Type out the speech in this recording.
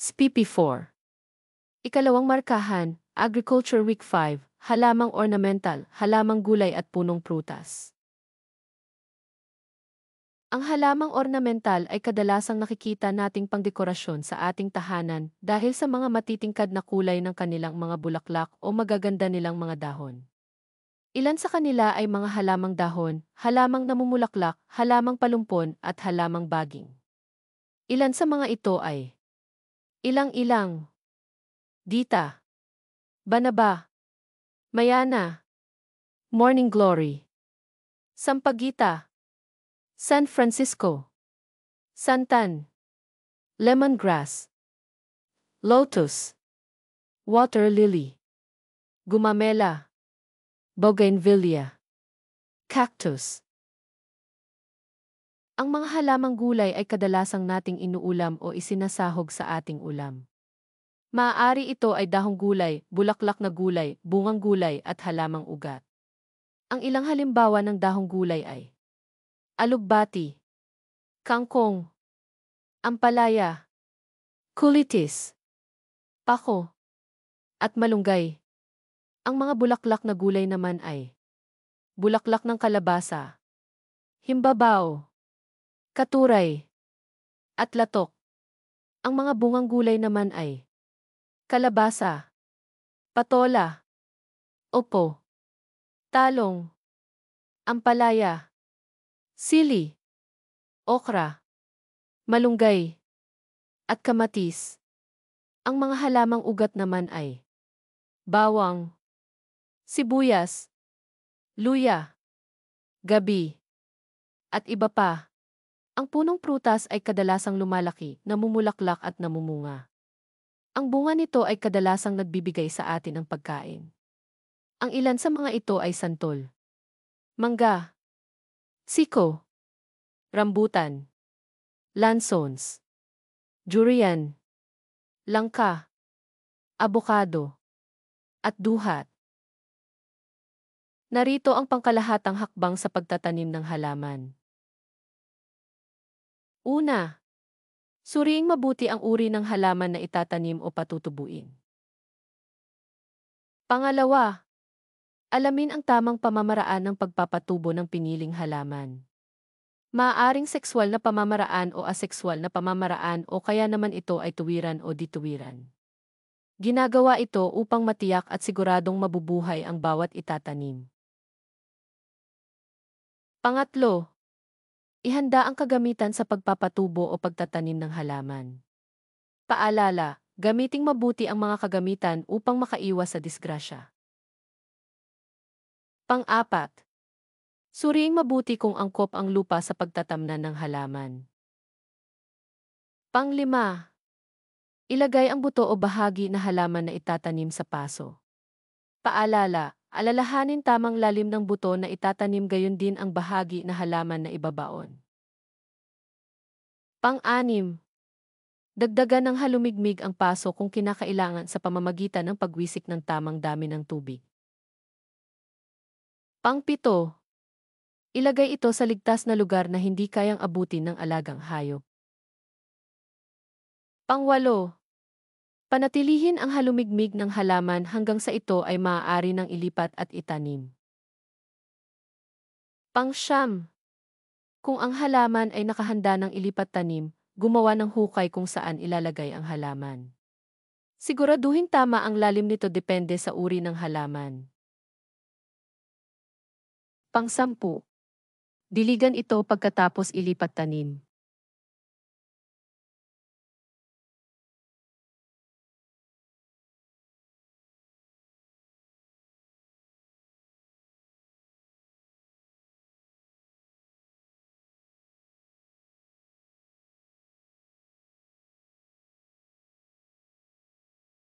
SPP4. Ikalawang markahan, Agriculture Week 5, halamang ornamental, halamang gulay at punong prutas. Ang halamang ornamental ay kadalasang nakikita nating pangdekorasyon sa ating tahanan dahil sa mga matitingkad na kulay ng kanilang mga bulaklak o magaganda nilang mga dahon. Ilan sa kanila ay mga halamang dahon, halamang namumulaklak, halamang palumpon at halamang baging. Ilan sa mga ito ay ilang-ilang, Dita, Banaba, Mayana, Morning Glory, Sampaguita, San Francisco, Santan, Lemongrass, Lotus, Water Lily, Gumamela, Bougainvillea, Cactus. Ang mga halamang gulay ay kadalasang nating inuulam o isinasahog sa ating ulam. Maaari ito ay dahong gulay, bulaklak na gulay, bungang gulay at halamang ugat. Ang ilang halimbawa ng dahong gulay ay alugbati, kangkong, ampalaya, kulitis, pako, at malunggay. Ang mga bulaklak na gulay naman ay bulaklak ng kalabasa, himbabao, katuray, at latok. Ang mga bungang gulay naman ay kalabasa, patola, opo, talong, ampalaya, sili, okra, malunggay, at kamatis. Ang mga halamang ugat naman ay bawang, sibuyas, luya, gabi, at iba pa. Ang punong prutas ay kadalasang lumalaki, namumulaklak at namumunga. Ang bunga nito ay kadalasang nagbibigay sa atin ng pagkain. Ang ilan sa mga ito ay santol, mangga, siko, rambutan, lansones, durian, langka, abokado, at duhat. Narito ang pangkalahatang hakbang sa pagtatanim ng halaman. Una, suriing mabuti ang uri ng halaman na itatanim o patutubuin. Pangalawa, alamin ang tamang pamamaraan ng pagpapatubo ng piniling halaman. Maaaring sexual na pamamaraan o asexual na pamamaraan o kaya naman ito ay tuwiran o dituwiran. Ginagawa ito upang matiyak at siguradong mabubuhay ang bawat itatanim. Pangatlo, ihanda ang kagamitan sa pagpapatubo o pagtatanim ng halaman. Paalala, gamiting mabuti ang mga kagamitan upang makaiwas sa disgrasya. Pang-apat, suriing mabuti kung angkop ang lupa sa pagtatamnan ng halaman. Pang-lima, ilagay ang buto o bahagi na halaman na itatanim sa paso. Paalala, alalahanin tamang lalim ng buto na itatanim gayon din ang bahagi na halaman na ibabaon. Pang-anim, dagdagan ng halumigmig ang paso kung kinakailangan sa pamamagitan ng pagwisik ng tamang dami ng tubig. Pang-pito, ilagay ito sa ligtas na lugar na hindi kayang abutin ng alagang hayop. Pang-walo, panatilihin ang halumigmig ng halaman hanggang sa ito ay maaari ng ilipat at itanim. Pang-siyam, kung ang halaman ay nakahanda ng ilipat tanim, gumawa ng hukay kung saan ilalagay ang halaman. Siguraduhin tama ang lalim nito depende sa uri ng halaman. Pang-sampu, diligan ito pagkatapos ilipat tanim.